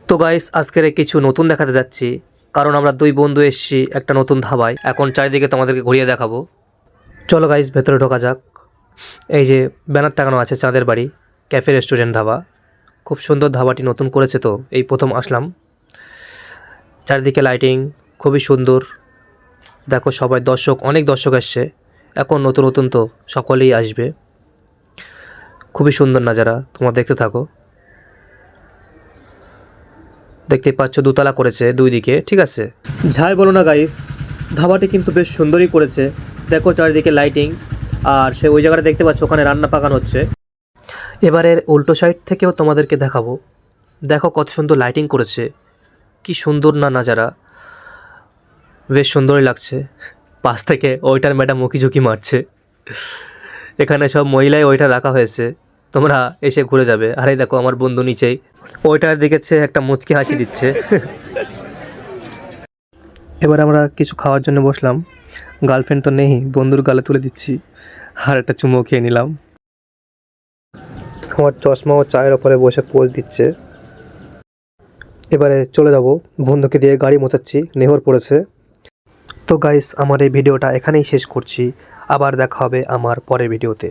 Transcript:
তো গাইস আজকের কিছু নতুন দেখাতে যাচ্ছি, কারণ আমরা দুই বন্ধু এসেছি একটা নতুন ধাবায়। এখন চারিদিকে তোমাদেরকে ঘুরিয়ে দেখাবো। চলো গাইস ভেতরে ঢোকা যাক। এই যে ব্যানার টাঙানো আছে চাঁদের বাড়ি ক্যাফে রেস্টুরেন্ট ধাবা। খুব সুন্দর ধাবাটি নতুন করেছে, তো এই প্রথম আসলাম। চারিদিকে লাইটিং খুবই সুন্দর। দেখো সবাই অনেক দর্শক আসছে। এখন নতুন নতুন তো সকলেই আসবে। খুবই সুন্দর নাজারা, তোমরা দেখতে থাকো। দেখতে পাচ্ছ দোতলা করেছে দুই দিকে, ঠিক আছে। যাই বলো না গাইস, ধাবাটি কিন্তু বেশ সুন্দরই করেছে। দেখো চারিদিকে লাইটিং, আর সে ওই জায়গাটা দেখতে পাচ্ছ ওখানে রান্না পাকানো হচ্ছে। এবারের উল্টো সাইড থেকেও তোমাদেরকে দেখাবো। দেখো কত সুন্দর লাইটিং করেছে, কি সুন্দর না নাজারা, বেশ সুন্দরই লাগছে। পাশ থেকে ওইটার ম্যাডাম মুখি ঝুঁকি মারছে। এখানে সব মহিলাই ওইটা রাখা হয়েছে, তোমরা এসে ঘুরে যাবে। আর এই দেখো আমার বন্ধু নিচেই ওইটার দিকে একটা মুচকি হাসি দিচ্ছে। এবার আমরা কিছু খাওয়ার জন্য বসলাম। গার্লফ্রেন্ড তো নেই, বন্ধুর গালে তুলে দিচ্ছি আর একটা চুমো খেয়ে নিলাম। আমার চশমা ও চায়ের ওপরে বসে পোজ দিচ্ছে। এবারে চলে যাব, বন্ধুকে দিয়ে গাড়ি মোছাচ্ছি, নেহর পড়েছে। তো গাইস আমার এই ভিডিওটা এখানেই শেষ করছি। আবার দেখা হবে আমার পরের ভিডিওতে।